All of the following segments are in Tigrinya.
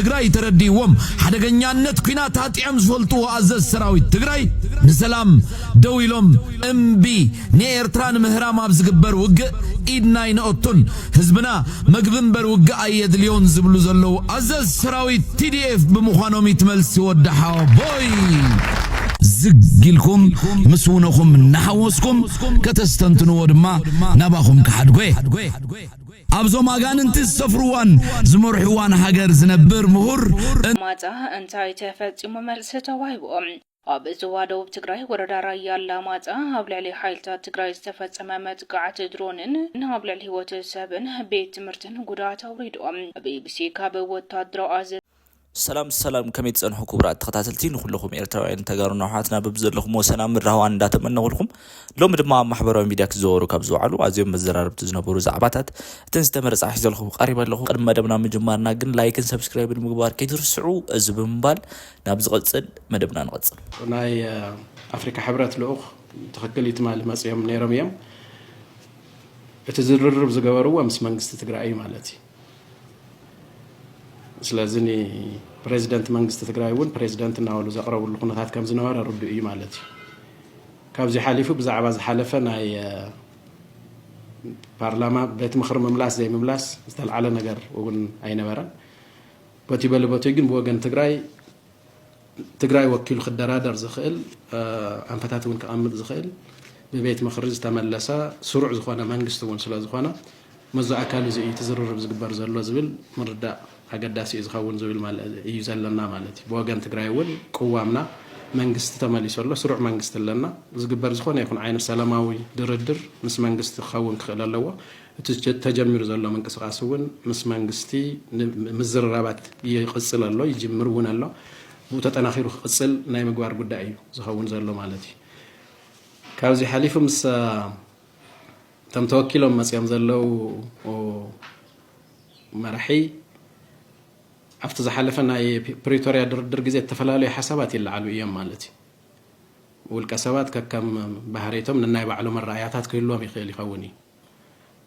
ትግራይ ተረዲዎም ሓደገኛነት ኩናት አጥያም ዝፈልጡ አዘዝ ሰራዊት ትግራይ ንሰላም ደውኢሎም እምቢ ንኤርትራን ምህራም ኣብ ዝግበር ውግእ ኢድና ይነኦቱን ህዝብና መግብንበር ውግእ አየድልዮን ዝብሉ ዘለው አዘዝ ሰራዊት TDF ብምዃኖም ይትመልስ ወድሓ ቦይ ዝግልኩም ምስውነኩም ናሐወስኩም ከተስተንትንዎ ድማ ናባኹም ከሓድጎይ አብዞም አጋንንት ሰፍሩዋን ዝመርሑዋን ሀገር ዝነብር ምሁር ማጻ እንታይ ተፈጽሞ መልስ ተዋይቦም ኣብ ዝዋደው ትግራይ ወረዳ ራያ አላማጣ ኣብ ልዕሊ ሓይልታት ትግራይ ዝተፈጸመ መጥቃዕቲ ድሮንን ናብ ልዕሊ ህይወት ሰብን ቤት ትምህርትን ጉዳት አውሪዶም BBC ካብ ወታደራዊ ሰላም ከመይ ጽንሑ ክብራት ተኸታተልቲ ንኹልኩም ኤርትራውያን ተጋሩና ሓትና በብዘለኹም ወሰናም ራህዋን እንዳተመነኹልኩም ሎም ድማ ማሕበራዊ ሚድያ ክዘወሩ ካብ ዝውዓሉ ኣዝዮም መዘራርብቲ ዝነበሩ ዛዕባታት እተን ዝተመረጻ ሒዘልኹም ቀሪብ ኣለኹ ቅድመ መደብና ምጅማርና ግን ላይክን ሰብስክራይብን ምግባር ከይትርስዑ እዚ ብምባል ናብ ዝቐጽል መደብና ንቐጽል ናይ ኣፍሪካ ሕብረት ልኡኽ ተኸክል ይትማል መጽዮም ነይሮም እዮም እቲ ዝርርብ ዝገበርዎ ምስ መንግስቲ ትግራይ ማለት እዩ ስለዚህ ፕሬዝዳንት መንግስት ትግራይ ወን ፕሬዝዳንት ናውሉ ዘቅረቡሉ ኩነታት ከም ዝነበረ ርዱ እዩ ማለት እዩ ካብዚ ሓሊፉ ብዛዕባ ዝሓለፈ ናይ ፓርላማ ቤት ምክር መምላስ ዘይ መምላስ ዝተልዓለ ነገር ወን ኣይነበረን በቲ በልበቱ ግን ብወገን ትግራይ ወኪሉ ክደራደር ዝኽእል አንፈታት ወን ከአምጥ ዝኽእል በቤት ምክር ዝተመለሰ ስሩዕ ዝኾነ መንግስት ወን ስለ ዝኾነ መዛ አካል እዚ ተዝርርብ ዝግበር ዘሎ ዝብል ምርዳ አገዳሲ ዝኸውን ዝብል ማለት እዩ ዘለና ማለት በወገን ትግራይ ወን ቁዋምና መንግስት ተመሊሰሎ ስሩዕ መንግስት ለና ዝግበር ዝኾነ ይኹን ዓይነት ሰላማዊ ድርድር ምስ መንግስት ክኸውን ክኽእል ኣለዎ እቲ ተጀሚሩ ዘሎ መንቀሳቀስ ወን ምስ መንግስቲ ምዝርራባት ይቅጽል ኣሎ ይጅምር ወን ኣሎ ተጠናኺሩ ክቅጽል ናይ ምግባር ጉዳይ እዩ ዝኸውን ዘሎ ማለት እዩ ካብዚ ሓሊፉ ምስ ተም ተወኪሎም መጽኦም ዘለው መራሒ after ዝሓለፈ ናይ ፕሪቶሪያ ድርድር ግዜ ተፈላለዩ ሓሳባት ይለዓሉ እዮም ማለት እዩ ውልቀ ሰባት ከከም ባህሪቶም ንናይ ባዕሎም ራእያታት ክህልዎም ይኽእል ይኸውን እዩ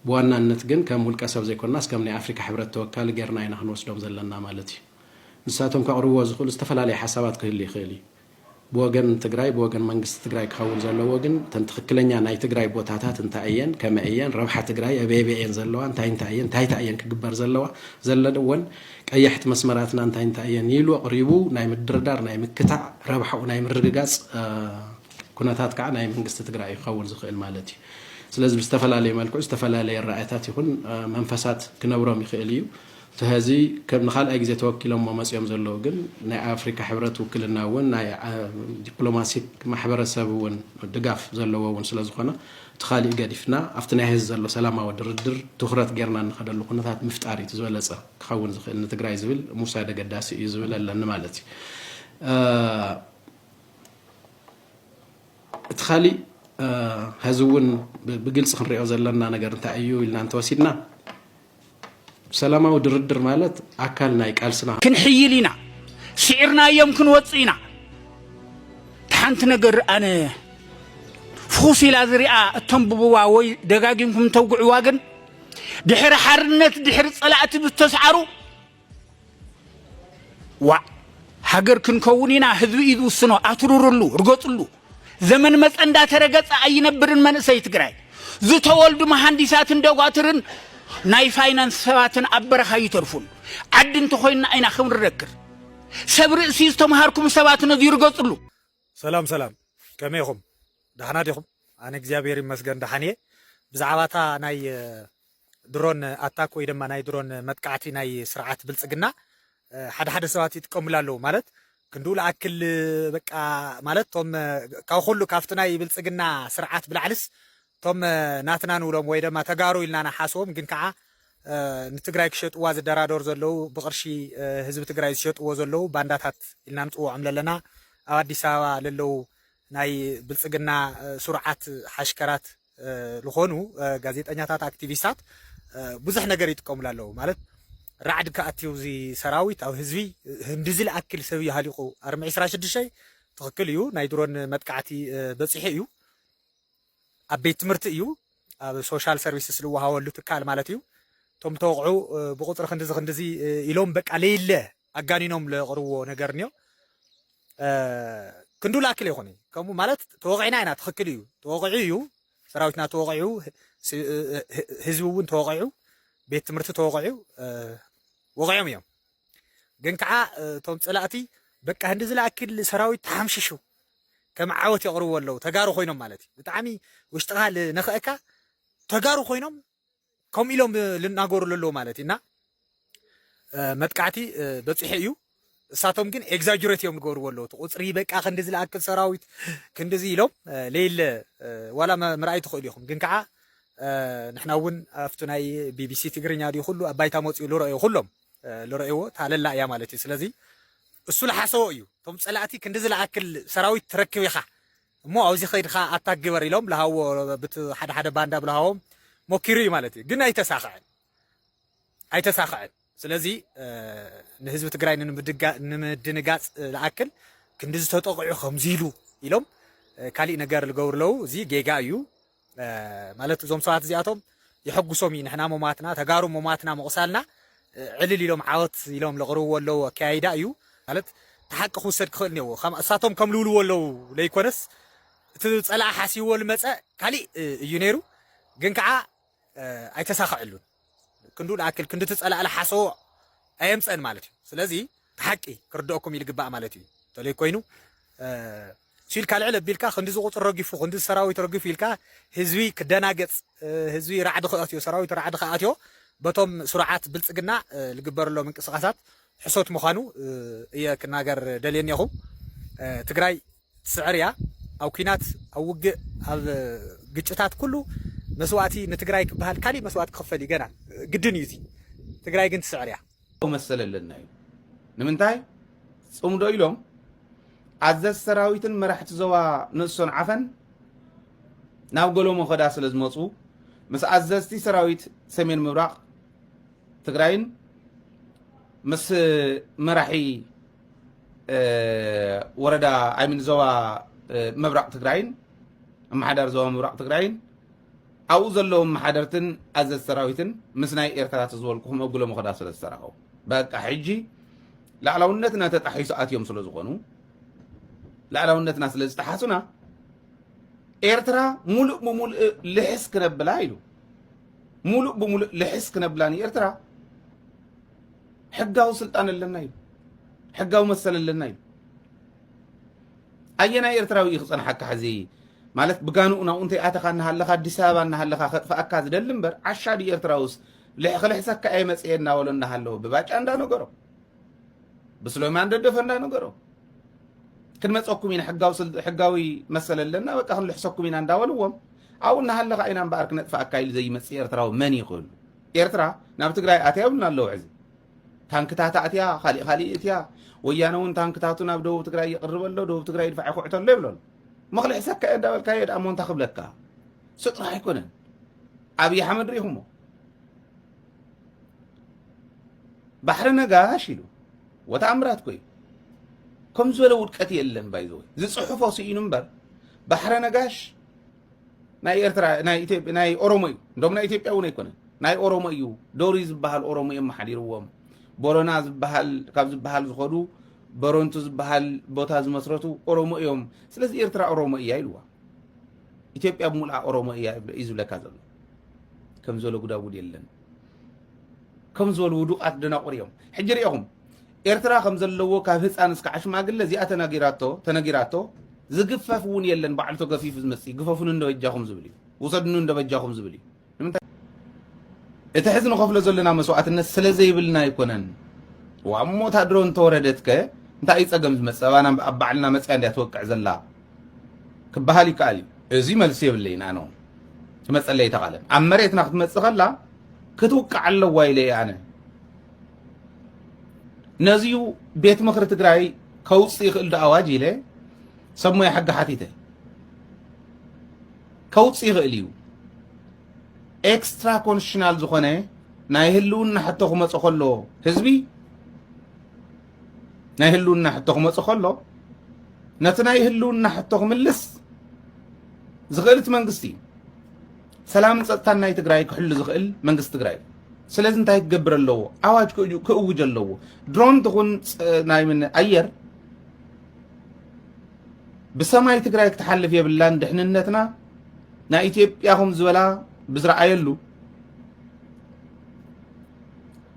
በዋናነት ግን ከም ውልቀ ሰብ ዘይኮናስ ከም ናይ አፍሪካ ሕብረት ተወካሊ ጌርና ኢና ክንወስዶም ዘለና ማለት እዩ ንሳቶም ከቅርብዎ ዝኽእሉ ዝተፈላለዩ ሓሳባት ክህሉ ይኽእል እዩ በወገን ትግራይ በወገን መንግስት ትግራይ ክኸውን ዘለዎ ግን ተንትኽክለኛ ናይ ትግራይ ቦታታት እንታየን ከመየን ረብሓ ትግራይ አበየን ዘለዋ እንታይን ክግበር ዘለዋ ዘለደወን ቀያሕት መስመራትና እንታይን ይሉ ቅሪቡ ናይ ምድርዳር ናይ ምክታዕ ረብሓው ናይ ምርግጋጽ ኩነታት ከዓ ናይ መንግስት ትግራይ ክኸውን ዝኽእል ማለት እዩ ስለዚህ ብዝተፈላለየ መልክዑ ዝተፈላለየ ራእያታት ይኹን መንፈሳት ክነብሮም ይኽእል እዩ ተሃዚ ከም ንኻልኣይ ግዜ ተወኪሎም መጽኦም ዘለው ግን ናይ አፍሪካ ሕብረት ውክልና ወን ናይ ዲፕሎማሲክ ማሕበረሰብ ወን ድጋፍ ዘለዎ ወን ስለዝኾነ ተኻሊ ገዲፍና ኣብቲ ናይ ህዝብ ዘሎ ሰላማዊ ድርድር ትኹረት ጌርና ንኸደሉ ኩነታት ምፍጣር እዩ ዝበለጸ ክኸውን ዝኽእል ንትግራይ ዝብል ሙሳ ደገዳሲ እዩ ዝብል ኣለኒ ማለት እዩ እቲ ኻሊ ህዝብ ወን ብግልጽ ክንሪኦ ዘለና ነገር እንታይ እዩ ኢልና እንተወሲድና ሰላማዊ ድርድር ማለት አካል ናይ ቃልስና ክንሕይሊና ሲዕርና እዮም ክንወጽኢና ታንት ነገር አነ ፉሲላ ዝሪአ ተንብብዋ ወይ ደጋጊምኩም ተውግዕዋ ግን ድሕሪ ሓርነት ድሕሪ ጸላእቲ ብተስዓሩ ሃገር ክንከውኒና ህዝቢ ኢዱ ስኖ አትሩሩሉ ርገጽሉ ዘመን መጸንዳ ተረገጸ አይነብርን መንሰይ ትግራይ ዝተወልዱ መሐንዲሳት እንደጓትርን ናይ ፋይናንስ ሰባትን አበረኻ ይተርፉን ዓድን ተኾይና አይና ክንረክር ሰብር ሲስተም ሃርኩም ሰባትን ይርገጽሉ ሰላም ከመይኹም ደህና ዲኹም አነ እግዚአብሔር ይመስገን ደህና ብዛዕባታ ናይ ድሮን አታክ ወይ ድማ ናይ ድሮን መጥቃዕቲ ናይ ስርዓት ብልጽግና ሓደ ሰባት ይጥቀሙላሉ ማለት ክንዱ ለአክል በቃ ማለት ቶም ካብ ሁሉ ካፍቲ ናይ ብልጽግና ስርዓት ብላዕልስ ቶም ናትናን ውሎም ወይ ድማ ተጋሩ ኢልና ሓሶም ግን ከዓ ንትግራይ ክሸጥዋ ዝደራደር ዘለው ብቅርሺ ህዝብ ትግራይ ዝሸጥዎ ዘለው ባንዳታት ኢልና ንጽውዖም ለለና ኣብ አዲስ አበባ ለለው ናይ ብልጽግና ሱርዓት ሓሽከራት ዝኾኑ ጋዜጠኛታት አክቲቪስታት ብዙሕ ነገር ይጥቀሙላሉ ማለት ራዕድ ከኣትዩ ዚ ሰራዊት ኣብ ህዝቢ እንድዝል አክል ሰብ ይሃሊቁ 426 ትኽክል እዩ ናይ ድሮን መጥቃዕቲ በጽሒ እዩ ኣብ ቤት ትምህርቲ እዩ ኣብ ሶሻል ሰርቪስስ ልወሃወሉ ትካል ማለት እዩ ቶም ተወቅዑ ብቁጥር ክንድዚ ኢሎም በቃ ለይለ ኣጋኒኖም ለቕርዎ ነገር ንዮ ክንዱ ላክል ይኹን ከምኡ ማለት ተወቂዕና ኢና ትኽክል እዩ ተወቂዑ እዩ ሰራዊትና ተወቂዑ ህዝቢ እውን ተወቂዑ ቤት ትምህርቲ ተወቂዑ ወቂዖም እዮም ግን ከዓ እቶም ፀላእቲ በቃ ህንዲ ዝለኣክል ሰራዊት ተሓምሽሹ ከም ዓወት የቕርቡ ኣለዉ ተጋሩ ኮይኖም ማለት እዩ ብጣዕሚ ውሽጥኻ ንኽእካ ተጋሩ ኮይኖም ከምኡ ኢሎም ልናገሩ ኣለዉ ማለት እዩ እና መጥቃዕቲ በፂሑ እዩ እሳቶም ግን ኤግዛጀሬት እዮም ዝገብርዎ ኣለዉ ቁፅሪ በቃ ክንዲ ዝለኣክል ሰራዊት ክንዲዚ ኢሎም ሌለ ዋላ ምርኣይ ትኽእሉ ኢኹም ግን ከዓ ንሕና እውን ኣብቲ ናይ ቢቢሲ ትግርኛ ድዩ ኩሉ ኣባይታ መፅኡ ዝረአዩ ኩሎም ዝረአይዎ ታለላ እያ ማለት እዩ ስለዚ እሱ ዝሓሰቦ እዩ እቶም ፀላእቲ ክንዲ ዝለኣክል ሰራዊት ትረክብ ኢኻ እሞ ኣብዚ ከይድካ ኣታክ ግበር ኢሎም ዝሃብዎ በቲ ሓደ ሓደ ባንዳ ብዝሃቦም ሞኪሩ እዩ ማለት እዩ ግን ኣይተሳኽዐን ስለዚ ንህዝቢ ትግራይ ንምድንጋፅ ዝኣክል ክንዲ ዝተጠቕዑ ከምዚ ኢሉ ኢሎም ካሊእ ነገር ዝገብሩ ኣለዉ እዚ ጌጋ እዩ ማለት እዞም ሰባት እዚኣቶም ይሐጉሶም እዩ ንሕና ሞማትና ተጋሩ ሞማትና መቕሳልና ዕልል ኢሎም ዓወት ኢሎም ዘቕርብዎ ኣለዉ ኣከያይዳ እዩ ማለት ተሓቂ ክውሰድ ክኽእል እኒአዎ እሳቶም ከም ዝብልዎ ኣለዉ ለይኮነስ እቲ ፀላእ ሓሲብዎ ዝመፀ ካሊእ እዩ ነይሩ ግን ከዓ ኣይተሳኽዐሉን ክንዱ ንኣክል ክንዲ ትፀላእ ዝሓሰቦ ኣየምፀን ማለት እዩ ስለዚ ተሓቂ ክርድአኩም ይልግባእ ማለት እዩ እንተለይ ኮይኑ ሲልካ ልዕል ኣቢልካ ክንዲ ዝቁፅር ረጊፉ ክንዲ ሰራዊት ረጊፉ ኢልካ ህዝቢ ክደናገፅ ህዝቢ ራዕዲ ክኣትዮ ሰራዊት ራዕዲ ክኣትዮ በቶም ስርዓት ብልፅግና ዝግበረሎ ምንቅስቃሳት ሕሶት ምዃኑ እየ ክናገር ደልየኒ ኢኹም ትግራይ ትስዕር እያ ኣብ ኩናት ኣብ ውግእ ኣብ ግጭታት ኩሉ መስዋእቲ ንትግራይ ክበሃል ካሊእ መስዋእቲ ክኽፈል እዩ ገና ግድን እዩ ትግራይ ግን ትስዕር እያ መሰለለና እዩ ንምንታይ ፅምዶ ኢሎም ኣዘዝ ሰራዊትን መራሕቲ ዞባ ንእሶን ዓፈን ናብ ገሎሞ ኸዳ ስለ ዝመፁ ምስ ኣዘዝቲ ሰራዊት ሰሜን ምብራቕ ትግራይን ምስ መራሒ ወረዳ ኣይምን ዞባ ምብራቕ ትግራይን ኣመሓዳር ዞባ ምብራቕ ትግራይን ኣብኡ ዘለዎም መሓደርትን ኣዘዝ ሰራዊትን ምስ ናይ ኤርትራ ተዝበልኩኹም ኣብ ገሎሞ ኸዳ ስለ ዝሰራኸቡ በቃ ሕጂ ላዕላውነትና ተጣሒሱ ኣትዮም ስለ ዝኾኑ ላዕላውነትና ስለ ዝተሓሱና ኤርትራ ሙሉእ ብሙሉእ ልሕስ ክነብላ ኢሉ ሙሉእ ብሙሉእ ልሕስ ክነብላ ንኤርትራ ሕጋዊ ስልጣን ኣለና ኢሉ ሕጋዊ መሰል ኣለና ኢሉ ኣየናይ ኤርትራዊ እዩ ክፀንሐካ ሕዚ ማለት ብጋንኡ ናብኡ እንታይ ኣተኻ እናሃለኻ ኣዲስ ኣበባ እናሃለኻ ከጥፍኣካ ዝደሊ እምበር ዓሻ ድዩ ኤርትራውስ ክልሕሰካ እየ መፅአ እናበሎ እናሃለዎ ብባጫ እንዳነገሮ ብስሎማን ደደፈ እንዳነገሮ ክንመፀኩም ኢና ሕጋዊ መሰል ኣለና በቃ ክንልሕሰኩም ኢና እንዳበልዎም ኣብኡ እናሃለኻ ኢና እምበኣር ክነጥፍኣካ ኢሉ ዘይመፅእ ኤርትራዊ መን ይኽእሉ ኤርትራ ናብ ትግራይ ኣትያ ብልና ኣለዉ ሕዚ ታንክታት ኣትያ ካሊእ እትያ ወያነ እውን ታንክታቱ ናብ ደቡብ ትግራይ ይቕርብ ኣሎ ደቡብ ትግራይ ድፋዕ ይኩዕቶ ኣሎ ይብሎ መክልሕሰካ እየ እንዳበልካ እየ ድኣ ሞንታ ክብለካ እሱ ጥራሕ ኣይኮነን ኣብዪ ኣሕመድ ሪኢኹሞ ባሕሪ ነጋሽ ኢሉ ወተኣምራት ኮይ ከም ዝበለ ውድቀት የለን ባይዘወይ ዝፅሑፎ ስኢኑ እምበር ባሕሪ ነጋሽ ናይ ኤርትራ ናይ ኦሮሞ እዩ እንደም ናይ ኢትዮጵያ እውን ኣይኮነን ናይ ኦሮሞ እዩ ዶሪ ዝበሃል ኦሮሞ እዮም መሓዲርዎም ቦረና ዝበሃል ካብ ዝበሃል ዝኸዱ በሮንቱ ዝበሃል ቦታ ዝመስረቱ ኦሮሞ እዮም ስለዚ ኤርትራ ኦሮሞ እያ ኢልዋ ኢትዮጵያ ብሙልኣ ኦሮሞ እያ እዩ ዝብለካ ዘሎ ከም ዝበለ ጉዳጉድ የለን ከም ዝበሉ ውዱቃት ደናቁር እዮም ሕጂ ሪኢኹም ኤርትራ ከም ዘለዎ ካብ ህፃን እስካዕ ሽማግለ እዚኣ ተነጊራቶ ዝግፈፍ እውን የለን ባዕልቶ ገፊፍ ዝመፅእ ግፈፉን እንደበጃኹም ዝብል እዩ ውሰድኑ እንደበጃኹም ዝብል እዩ እቲ ሕዚ ንኸፍሎ ዘለና መስዋዕትነት ስለ ዘይብልና ኣይኮነን ዋሞ ታድሮ እንተወረደትከ እንታይ እዩ ፀገም ዝመፅእ ኣባና ኣብ ባዕልና መፅያ እንድያ ትወቅዕ ዘላ ክበሃል ይከኣል እዩ እዚ መልሲ የብለይን ኣነ ትመፀለይ ተቓለን ኣብ መሬትና ክትመፅእ ከላ ክትውቃዕ ኣለዋ ኢለ እየ ኣነ ነዚዩ ቤት ምክሪ ትግራይ ከውፅእ ይኽእል ዶ ኣዋጅ ኢለ ሰብ ሞያ ሕጊ ሓቲተ ከውፅእ ይኽእል እዩ ኤክስትራ ኮንስቲቱሽናል ዝኾነ ናይ ህልውና ሕቶ ክመፅእ ከሎ ህዝቢ ናይ ህልውና ሕቶ ክመፅእ ከሎ ነቲ ናይ ህልውና ሕቶ ክምልስ ዝኽእል እቲ መንግስቲ እዩ ሰላምን ፀጥታን ናይ ትግራይ ክሕሉ ዝኽእል መንግስቲ ትግራይ ስለዚህ እንታይ ክገብር ኣለዎ ኣዋጅ ክእውጅ ኣለዎ ድሮን ትኹን ናይ ምን ኣየር ብሰማይ ትግራይ ክትሓልፍ የብላን ድሕንነትና ናይ ኢትዮጵያኹም ዝበላ ብዝረኣየሉ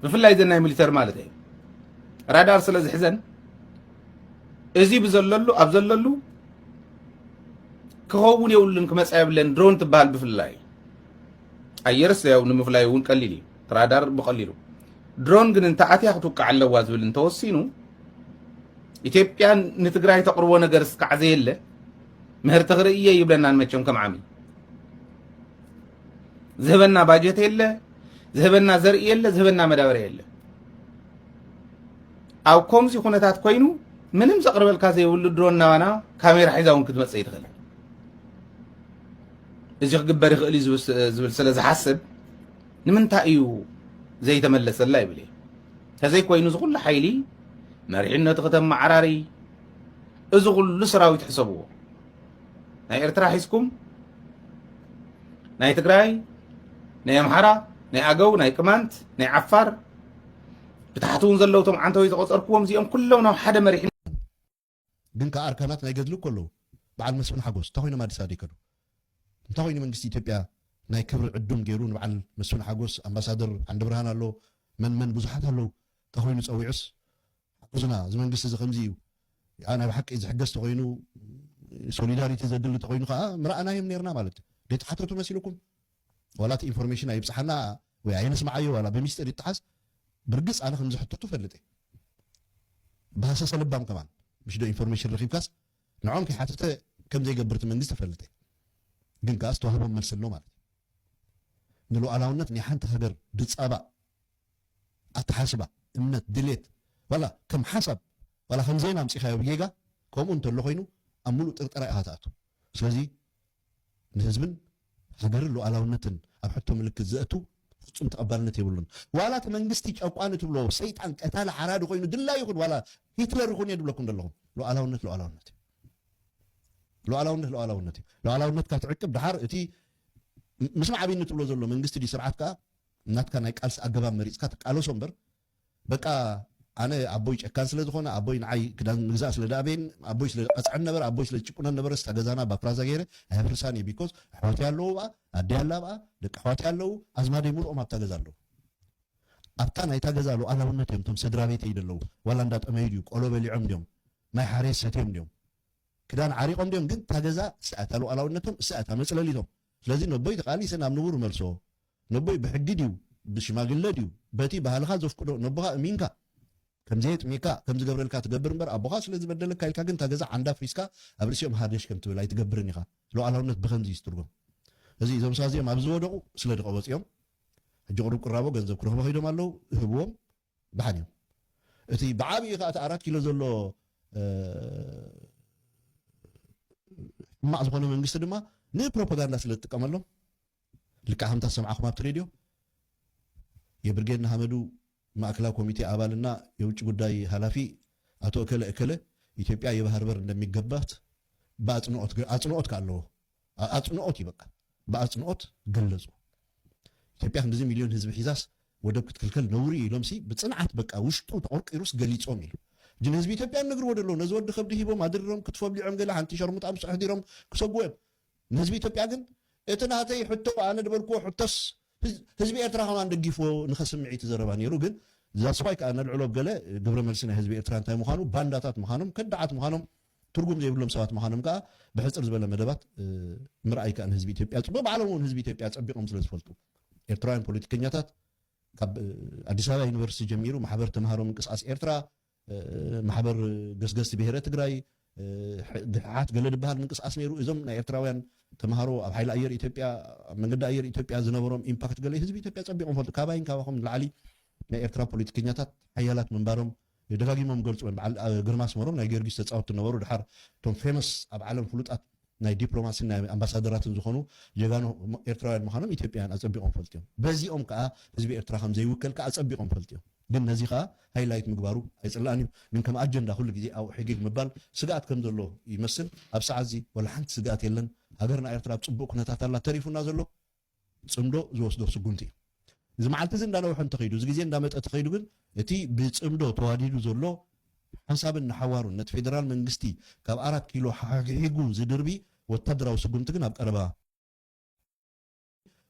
ብፍላይ ዘናይ ሚሊተር ማለት እዩ ራዳር ስለ ዝሕዘን እዚ ብዘለሉ ኣብ ዘለሉ ክኸውን የብሉን ክመፅእ የብለን ድሮን ትበሃል ብፍላይ ኣየርስ ያው ንምፍላይ እውን ቀሊል እዩ ራዳር ብቐሊሉ ድሮን ግን እንተኣትያ ክትውቃዕ ኣለዋ ዝብል እንተወሲኑ ኢትዮጵያ ንትግራይ ተቕርቦ ነገር እስካዕ ዘየለ ምህርቲ ክርእየ ይብለና ንመቸም ከም ዓሚ ዝህበና ባጀት የለ ዝህበና ዘርኢ የለ ዝህበና መዳበርያ የለ ኣብ ከምዚ ኩነታት ኮይኑ ምንም ዘቕርበልካ ዘይብሉ ድሮን ናባና ካሜራ ሒዛ እውን ክትመፅእ ይትኽእል እዚ ክግበር ይኽእል እዩ ዝብል ስለ ዝሓስብ ንምንታይ እዩ ዘይተመለሰላ ይብል ከዘይ ኮይኑ ዝኩሉ ሓይሊ መሪሕነቱ ከተመዓራሪ እዚ ኩሉ ሰራዊት ሕሰብዎ ናይ ኤርትራ ሒዝኩም ናይ ትግራይ ናይ ኣምሓራ ናይ ኣገው ናይ ቅማንት ናይ ዓፋር ብታሕቲ እውን ዘለውቶም ዓንተወይ ዝቆፀርክዎም እዚኦም ኩሎም ናብ ሓደ መሪሕ ግን ካብ ኣርካናት ናይ ገድሉ ከለዉ በዓል መስፍን ሓጎስ እንተኮይኖም ኣዲስ ኣበባ ይከዱ እንተኮይኑ መንግስቲ ኢትዮጵያ ናይ ክብሪ ዕዱም ገይሩ ንበዓል መስፍን ሓጎስ ኣምባሳደር ዓንዲ ብርሃን ኣሎ መን ብዙሓት ኣለዉ እንተኮይኑ ፀዊዑስ ሓጎስና እዚ መንግስቲ እዚ ከምዚ እዩ ናይ ብሓቂ ዝሕገዝ ተኮይኑ ሶሊዳሪቲ ዘድሊ ተኮይኑ ከዓ ምርኣናዮም ነርና ማለት እዩ ደይተሓተቱ መሲልኩም ዋላት ኢንፎርሜሽን ኣይብፅሓና ወይ ኣይነስማዓዮ ዋላ ብምስጢር ይተሓዝ ብርግፅ ኣነ ከም ዝሕተቱ ፈልጥ ባሰሰ ልባም ከማን مش دو انفورميشن رخيب كاس نعم كي حتى كم زي قبرت من قصة فلتي جن كاس توهبهم من سلو مالتي نلو على ونت نحن تهجر بتصابع أتحاسبة إمنت دليت ولا كم حسب ولا خمسين أمسي خيو بيجا كم أنت اللي خينو أمولو ترى هاتاتو سلزي نهزبن هجر له على ونتن أبحثهم لك الزأتو ثم تقبلنا تقولون ولا تمنجستيك أو قانة تقولوا سيد عن قتال حراد وخينو دلا يقول ولا هتلر يقول يدو لكم دلهم لو على ونت لو على ونت لو على ونت لو على ونت لو على ونت كتركب دحر تي مش معبين تقولوا زلوا منجستي دي سرعات كا نات كان هيك ألس أجابة مريض كات قالوا سومبر بقى أنا أبويش كانسل دخونا أبوي نعي كده نجزاء سلدابين أبويش لقصعنا نبر أبويش لتشكونا نبر استجازنا بفرازة غيره هفرساني بيكوز حواتي اللو بقى أدي الله بقى لك حواتي اللو أزمادي مر أم أبتجازلو أبتنا يتجازلو أنا ونتهم تم سدرابيتي يدلو ولا ندات أميديو قالوا بلي عمدهم ما يحرس ستهم ديهم كده عريق عمدهم قد تجازا سأتلو أنا ونتهم سأتها مثل ليهم لازم نبوي تقالي سنة منور مرسو نبوي بحديديو بشماغلديو باتي بهالخاز وفكرو نبغى مينكا كم زيت ميكا كم زجبر الكات تجبر مبر أبوها سلز بدل لك كايل كاجن تجزع عنده فريسكا أبرسيهم هادش كم تقول لا يتجبرني خا لو على ونت بخنزي يسترقم هذي إذا مسازي ما بزودو سلد قوس يوم الجورو كرابو جنزب كره بخيدو مالو هبوم بحنيهم أتي بعابي قات أراد كيلو زلو ما أزبونه من قصة ما نه بروباغندا سلد كمالهم لكهم تسمع أخوات تريديو يبرجين حمدو ማዕከላዊ ኮሚቴ አባልና የውጭ ጉዳይ ኃላፊ አቶ እከለ ኢትዮጵያ የባህር በር እንደሚገባት በአጽንኦት ካለው አጽንኦት ይበቃል በአጽንኦት ገለጹ ኢትዮጵያ እንደዚህ ሚሊዮን ህዝብ ሒዛስ ወደብ ክትክልከል ነውሪ ኢሎምሲ በጽንዓት በቃ ውሽጡ ተቆርቂሩስ ገሊጾም ይሉ ጅን ህዝብ ኢትዮጵያ ንግር ወደሎ ነዝወድ ከብዲ ሂቦም አድርሮም ክትፈብሊዖም ገለ ሓንቲ ሸርሙጣ ምስ ሕዲሮም ክሰብዎም ህዝብ ኢትዮጵያ ግን እትናተይ ሕቶ ኣነ ድበልኩ ሕቶስ ህዝቢ ኤርትራ ኸማ እንደጊፎ ንኸስምዒት ዘረባ ነይሩ ግን ዛስፋይ ከኣነ ልዕሎ ገለ ግብረ መልስና ህዝቢ ኤርትራ እንታይ ምዃኑ ባንዳታት ምዃኖም ከዳዓት ምዃኖም ትርጉም ዘይብሎም ሰባት ምዃኖም ከዓ ብሕፅር ዝበለ መደባት ምርኣይ ከኣን ህዝቢ ኢትዮጵያ ፅቡቅ ባዕሎም እውን ህዝቢ ኢትዮጵያ ፀቢቆም ስለ ዝፈልጡ ኤርትራውያን ፖለቲከኛታት ካብ ኣዲስ ኣበባ ዩኒቨርሲቲ ጀሚሩ ማሕበር ተምሃሮ ምንቅስቃስ ኤርትራ ማሕበር ገስገስቲ ብሄረ ትግራይ ግሓት ገለ ድበሃል ምንቅስቃስ ነይሩ እዞም ናይ ኤርትራውያን ተምሃሮ ኣብ ሓይሊ ኣየር ኢትዮጵያ መንገዲ ኣየር ኢትዮጵያ ዝነበሮም ኢምፓክት ገለ ህዝቢ ኢትዮጵያ ፀቢቆም ፈልጡ ካባይን ካባኹም ላዕሊ ናይ ኤርትራ ፖለቲከኛታት ሓያላት መንባሮም ደጋጊሞም ገልፅዎን በዓል ግርማ ኣስመሮም ናይ ጊዮርጊስ ተፃወቱ ነበሩ ድሓር እቶም ፌመስ ኣብ ዓለም ፍሉጣት ናይ ዲፕሎማሲን ናይ ኣምባሳደራትን ዝኾኑ ጀጋኑ ኤርትራውያን ምዃኖም ኢትዮጵያን ኣፀቢቆም ፈልጥዮም በዚኦም ከዓ ህዝቢ ኤርትራ ከም ዘይውከል ከዓ ኣፀቢቆም ፈልጥዮም ግን ነዚ ከዓ ሃይላይት ምግባሩ ኣይፅላእን እዩ ግን ከም ኣጀንዳ ኩሉ ግዜ ኣብኡ ሕጊግ ምባል ስጋኣት ከም ዘሎ ይመስል ኣብ ሰዓት እዚ ወላ ሓንቲ ስጋኣት የለን ሃገርና ኤርትራ ኣብ ፅቡቅ ኩነታት ኣላ ተሪፉና ዘሎ ፅምዶ ዝወስዶ ስጉምቲ እዩ زمعلت زين دانو حن تخيدو زي زين دامت تخيدو جن اتي بتصمدو تواديدو زلو حساب النحوارو نت فيدرال منجستي كاب 4 كيلو حقيقو زدربي وتدراو سقمتكن ابقربا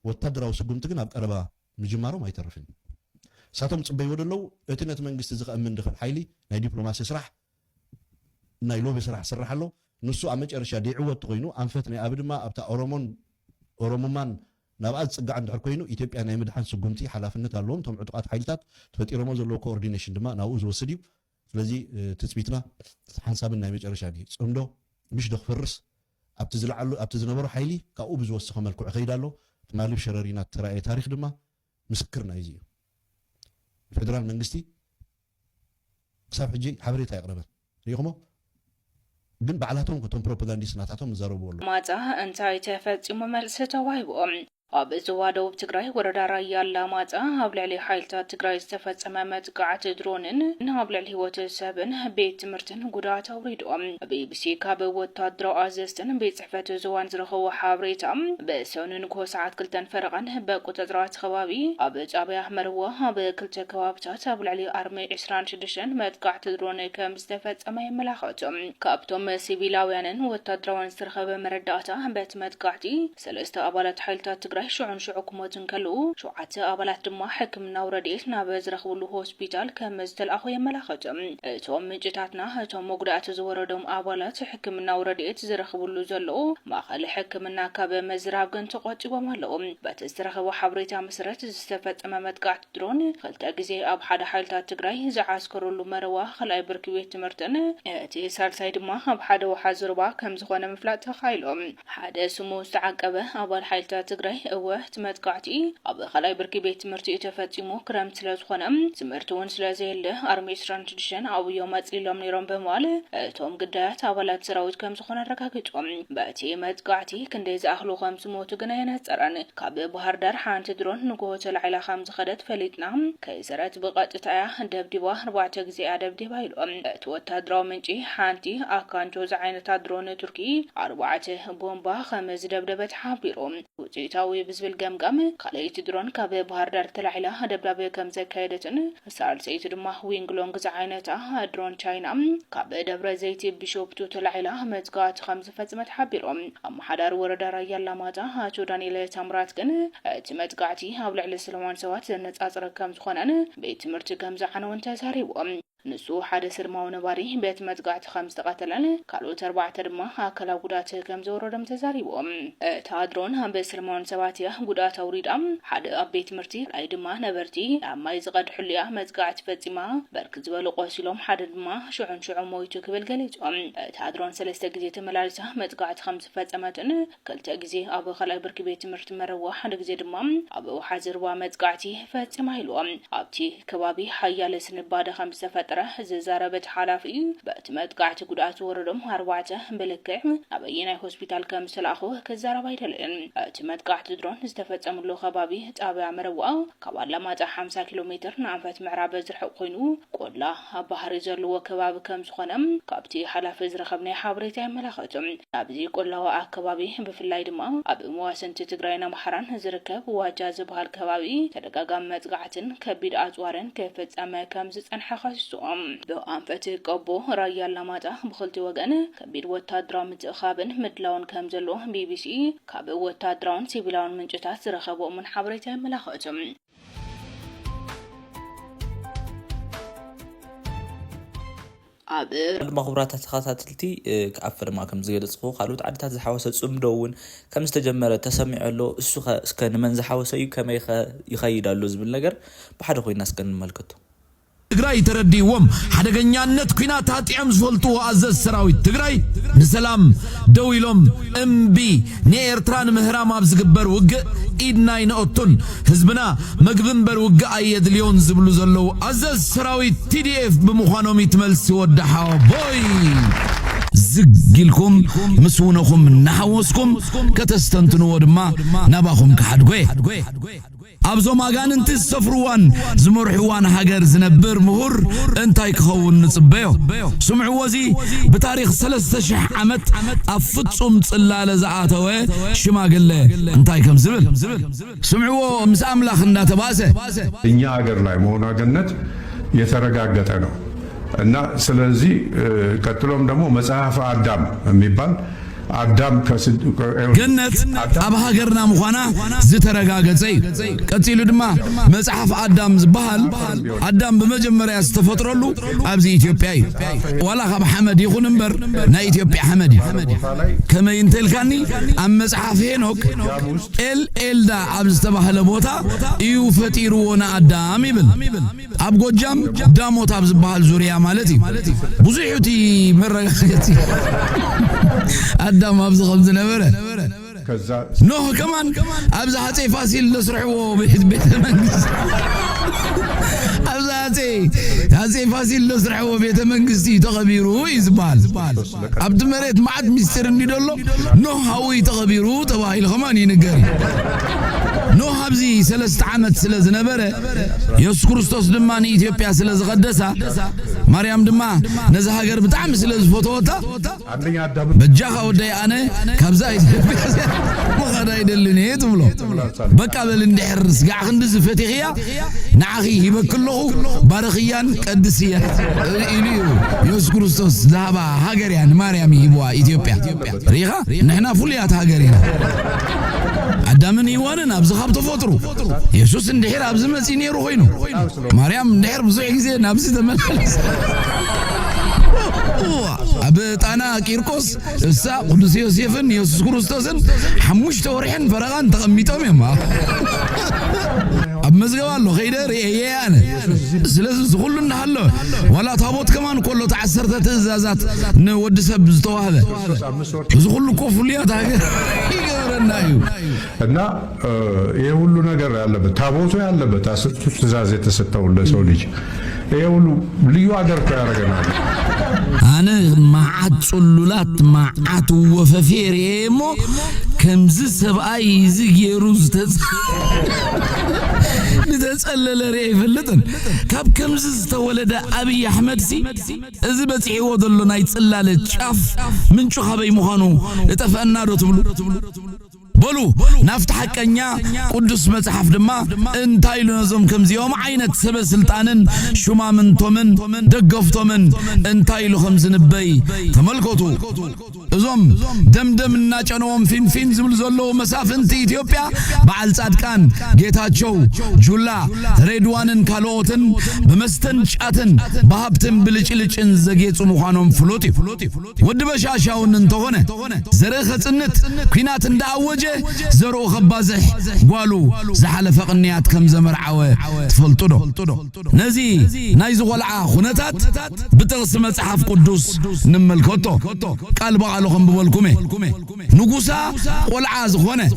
وتدراو سقمتكن ابقربا مجمارو ما يترفن ساتم صبي ودلو اتنت منجست زقمن دخل حيلي ناي دبلوماسي سرح ناي لوبي سرح سرحلو نسو امچرشا ديعوت قينو انفتني ابدما ابتا اورومومان نابعد صقع اندحر كوينو ايثيوبيا ناي مدحان سغمتي حلافنت اللوم توم عطقات حيلتات تفطيرمو زلو كوردينيشن دما ناو زوسديو ስለዚህ ትጽቢትና حسابنا ناي مچرشا دي صمدو مش دخفرس ابتزلعلو ابتزنبرو حيلي كاو بزوسخ ملكو خيدالو تمالب شررينا تراي تاريخ دما مسكرنا يزيو فدرال منجستي صاف حجي حبريتا يقربت ريقمو ግን ባዕላቶም ከቶም ፕሮፓጋንዲስት ናታቶም ዘረብዎሉ ማጻ እንታይ ተፈጽሞ መልስ ተዋሂቦም ኣብ ዝዋ ደቡብ ትግራይ ወረዳ ራያ አላማጣ ኣብ ልዕሊ ሓይልታት ትግራይ ዝተፈጸመ መጥቃዕቲ ድሮንን ናብ ልዕሊ ህይወት ሰብን ቤት ትምህርትን ጉዳት ኣውሪዶም ቢቢሲ ካብ ወታደራዊ ኣዘዝትን ቤት ጽሕፈት ዝዋን ዝረኸቡ ሓበሬታ በሰኑ ንግሆ ሰዓት 2 ፈረቓን በቁጥጥራት ከባቢ ኣብ ጣብያ መርዋ ኣብ ክልተ ከባቢታት ኣብ ልዕሊ ኣርሚ 26 መጥቃዕቲ ድሮን ከም ዝተፈጸመ ይመላኸቱ ካብቶም ሲቪላውያንን ወታደራውን ዝተረኸበ መረዳእታ በት መጥቃዕቲ ሰለስተ ኣባላት ሓይልታት ትግራይ شعون كموتن كلو شعات أبلات دما حكمنا ورديت نابز رخولو هوسبيتال كمزتل أخوي ملاختم توم مجتاتنا توم مقدات زوردهم أبلات حكمنا ورديت زرخولو زلو ما خلي حكمنا كاب مزراب كنت قوتي ومالو بتزرخو حبريتا مسرت استفدت أمامت قاعد درون خلت أجزي أب حدا حالتا تجري زعسكرولو مروا خلاي بركويت مرتن تي سالسايد ما أب حدا وحزربا كم زخونا مفلات خايلهم حدا سمو استعقبه أبال حالتا تجري وقت متقعتي أب خلاي بركي بيت مرتي تفتيمو كرم سلازخونم سمرتون سلازيله أرمي سرانتشن أو يومات ليلهم نيرون بمال توم قدات أولاد سراوت كم زخونا ركاكتهم باتي متقعتي كنديز أخلو خمس موتو جناينات سران كاب بحر دار حان تدرون نقوة العلا خمس خدت فليتنا كيسرات بقات تايا دبدبا 4 جزي دبدبا يلوم توتا درو منجي حانتي أكان جوز عين تدرون تركي 4 بومبا 5 دبدبت حابيروم وجيتاوي بزبل جمجم خليت درون كاب بحر دار تلعلا دبدبا كم زكايدتن سالسيت دما وينغلونغ زعينتا درون تشاينا كاب دبر زيتي بشوبتو تلعلا مزقات 5 فزمت حابيروم أم حدار وردا رايا لاماتا هاتو دانيل تمرات كن تمتقعتي هاولع لسلمان سوات زنصاصر كم زخونن بيت مرت كم زعنون تزاريوم نسو حدا سرماو نباري بيت متقعت 5 قتلن كالوت 4 دما هاكلا غدات كم زوردم تزاريوم تادرون هم بسرمان سواتيا غدات اوريدام حدا بيت مرتي اي دما نبرتي اماي زقد حليا متقعت فصيما برك زبل قوسيلوم حدا دما شعون مويتو كبل غليصوم تادرون 3 غزي تملالسا متقعت 5 فصمتن كلتا غزي ابو خلاي برك بيت مرت مروا حدا غزي دما ابو حازروا متقعتي فصيما يلوم ابتي كبابي حيال سنباده 5 فتره زاربت حلافي باتمت قاعت قدات وردم 4 بلكع ابينا هوسبيتال كمسل اخو كزارب ايدلن اتمت قاعت درون استفصملو خبابي طابع مروا كبالا ما 50 كيلومتر نعفت معراب زرحق كينو قولا بحر زلو كباب كمسخنم كابتي حلاف زرخبني حبريت ملختم ابزي قولا اكبابي بفلاي دما اب مواسنت تግራይና محران زركب واجاز بحال كبابي تدغاغام متقعتن كبيد ازوارن كفصمه كمز صنح خاصو بأنفت قبو رايا لاماتا بخلتي وغن كبير وتادرا متخابن مدلاون كمزلو BBC كاب وتادران سيبيلاون منجتات زرخبو من حبريته ملاخاتم المخبرات تخاطلتي كافر ما كم زيلصخو خالوت عدታት زحوسه ጽምዶውን ከም ዝተጀመረ ተሰሚዕሎ እሱ እስከ ነመን زحوسه ከመ ይخيዳሉ ዝብል ነገር በሓደ ኮይና እስከ እንመልከቱ ትግራይ ተረዲዎም ሓደገኛነት ኩናት አጥያም ዝፈልጡ አዘዝ ሰራዊት ትግራይ ንሰላም ደው ኢሎም እምቢ ንኤርትራን ምህራም ኣብ ዝግበር ውግእ ኢድና ይነኦቱን ህዝብና መግብንበር ውግእ ኣየድልዮን ዝብሉ ዘለው አዘዝ ሰራዊት TDF ብምዃኖም ይትመልስ ይወድሓ ቦይ ዝግልኩም ምስውነኩም ናሐወስኩም ከተስተንትንዎ ድማ ናባኹም ከሓድጎ أبزو ماغاننت السفروان زمرحوان هاجر زنبر مهور انتاي كخون نصبيو سمع وزي بتاريخ 3 عمت أفتصم صلالة زعاتوه شماغله انتاي كم زبل سمعوا مس أملاخ تباسه እኛ ሀገር ላይ መሆኗ ገነት የተረጋገጠ ነው እና ስለዚህ ቀጥሎም ደግሞ መጽሐፈ አዳም የሚባል አዳም ገነት አብ ሀገርና መኳና ዝተረጋገጸይ ቀጥሉ ድማ መጽሐፍ አዳም ዝባሃል አዳም በመጀመሪያ ዝተፈጥረሉ ኣብዚ ኢትዮጵያ ወላ ካብ ሐመድ ይኹን እምበር ናይ ኢትዮጵያ ሐመድ ከመይ እንተልካኒ ኣብ መጽሐፍ ሄኖክ ኤልዳ ኣብ ዝተባሃለ ቦታ እዩ ፈጢሩዎና አዳም ይብል ኣብ ጎጃም ዳሞት ኣብ ዝባሃል ዙርያ ማለት እዩ ብዙሕቲ መረጋገጽ አዳም አብዝ خمس نبره نوح كمان ابز حتى فاسيل لسرحو بيت منقست ابز حتى فاسيل لسرحو بيت منقستي تغبيرو يزبال عبد مريت معد مستر ندلو نوح هوي تغبيرو تباهي الخمان ينقري نوح ابزي 3 عمت سلاز نبره يسوع كريستوس دماني ኢትዮጵያ سلاز قدسا مريم دما نزا هاجر بتعم سلاز فوتوتا بجاها ودي انا كابزا مخدا يدلني تبلو بقى بل اندحرس قاع خندز فتيخيا نعخي يبكلو بارخيان قدسيا اليو يسوع كريستوس ذهب هاجر يعني مريم يبوا ኢትዮጵያ ريخا نحنا فوليات هاجرين አዳምን ይዋንን አብዝ ሀብቶ ፈጥሩ ኢየሱስ እንድሄር አብዝ መጽኒ ሩ ሆይኑ ማርያም እንድሄር ብዙ ጊዜ ናብዝ ተመላለስ አብ ጣና ቂርቆስ እሳ ቅዱስ ዮሴፍን ኢየሱስ ክርስቶስን ሐሙሽ ተወርሕን ፈረጋን ተቀሚጦም የማ أب مزجوا له خيدر يعني سلسلة زغلوا النهلا ولا تابوت كمان كله تعسرت تزازات نود سب زتوا هذا زغلوا كوفليات هاجر يقرنايو እና ይሄ ሁሉ ነገር ያለበት ታቦቱ ያለበት አስርቱ ትእዛዝ የተሰጠው ለሰው ልጅ ይሄ ሁሉ ልዩ አገር ያረጋናል أنا معاد صلولات معاد وففير إيمو كمز سبعي زيروز نتسأل ريف اللتن كاب كمز استولد أبي أحمد سي إذا بتعي وضلو نايتسأل للشاف من شو خبي مخانو لتفقنا رو تبلو بلو نفتح كنيا قدس مصحف دما انتايلو نظم كمزيوم عينت سبع سلطانن شما من تومن دقف تومن انتايلو خمس نبي تملكوتو ازوم دمدم ناچنوم فين زبل زلو مسافنت ኢትዮጵያ በዓል ጻድቃን ጌታቸው ጁላ ሬድዋንን ካልኦትን በመስተን ጫትን በሀብትን ብልጭልጭን ዘጌጹ መሆኑን ፍሎቲ ወድ በሻሻውን እንተሆነ ዘረኸ ጽነት ኩናት እንዳወጀ زرو خبازح قالوا زحل فقنيات كم زمرعوه تفلطدو نزي نايز ولعه خنتات بتغس مصحف قدوس نملكوتو قال بقالكم بولكم نغوسا ولعه زخونه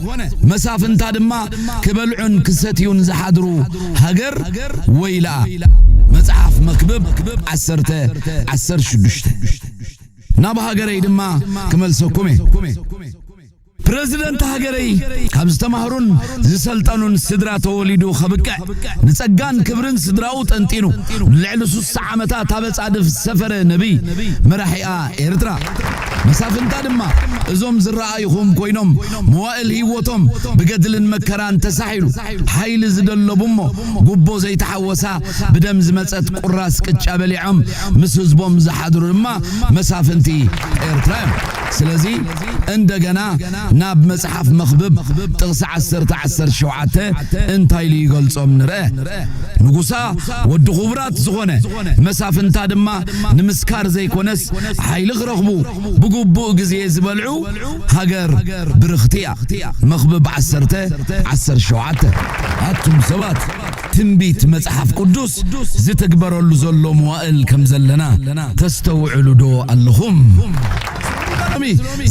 مسافنتا دما كبلعن كستيون زحادرو هاجر ويلا مصحف مكبب 10 شدشت نابا هاجر يدما كملسكم بريزيدنت هاجري كابز تمهرون زسلطانون سدرا توليدو خبقع نصغان كبرن سدراو تنتينو لعلو 3 عامتا تابصادف سفر نبي مرحيا ኤርትራ مسافنتا دما ازوم زرايهم كوينوم موائل هيوتهم بقدلن مكران تساحلو حيل زدلبومو غبو زي تحوسا بدم زمصت قراس قچا بليعم مسزبوم زحادرو دما مسافنتي ኤርትራ ስለዚህ እንደገና ناب مصحف مخبب تغس 10 شوعته انتاي لي يغلصوم نره نغوسا ود خبرات زغونه مسافنتا دما نمسكار زي كونس حيل غرخبو بغبو غزي زبلعو هاجر برختيا مخبب 10 شوعته اتم سبات تنبيت مصحف قدوس زتكبرلو زلو موائل كم زلنا تستوعلو دو اللهم ሎሚ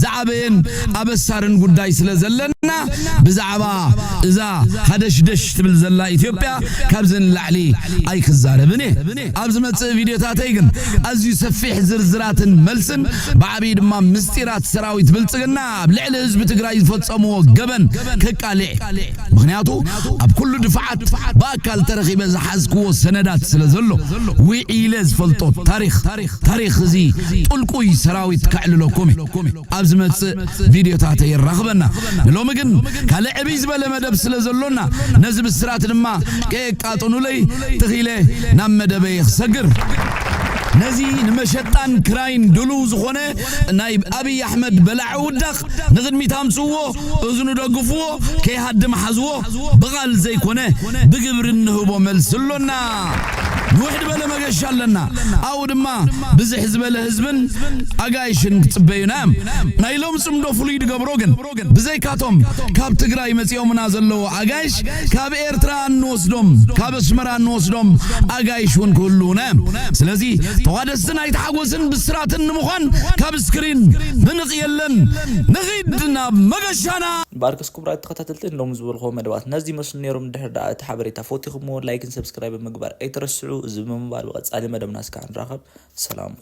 زعبين أبصارن قداي سلزلنا بزعبا إذا هدش دش تبل زلا إثيوبيا كابزن لعلي أي خزارة بني أبز مت فيديو تاتيجن أزي سفيح زرزرات ملسن بعبيد ما مستيرات سراوي تبلتجنا بلعل حزب تجراي فتصمو جبن كقالع مغنياتو أب كل دفعات باكل تاريخي بزحزكو سندات سلزلو وإيلز فلتو تاريخ زي طلقوي سراوي تكعللو كومي أبز مت فيديو تاتي الرغبنا لو مجن كلا عبيز بلا مدب سلزلونا نزب السرات لما كيك قاطنو لي تخيله نام مدبي سقر نزي نمشطان كراين دلوز خونه نايب ابي احمد بلع ودخ نغدمي تامسوو اذنو دغفو كي هدم حزو بغال زي كونه بغبر نهبو ملسلونا واحد بلا ما قشالنا او دما بزح حزب حزبن اغايشن تصبينا نايلوم صمدو فلي دغبروغن بزي كاتوم كاب تግራይ مصيوم نازلو اغايش كاب ኤርትራ نوسدوم كاب اسمرا نوسدوم اغايشون كلنا ስለዚህ ተዋደስን አይታጎስን ብስራትን ምዃን ካብ ስክሪን ብንጽ የለን ንግድና መገሻና ባርክስ ኩብራት ተከታተልትን ሎም ዝብልኮ መደባት ነዚ መስል ነይሮም ድሕር ዳእት ሓበሬታ ፎቲኹሞ ላይክን ሰብስክራይብ ምግባር ኣይትረስዑ ዝምምባል ወጻሊ መደብና እስካ ንራኸብ ሰላም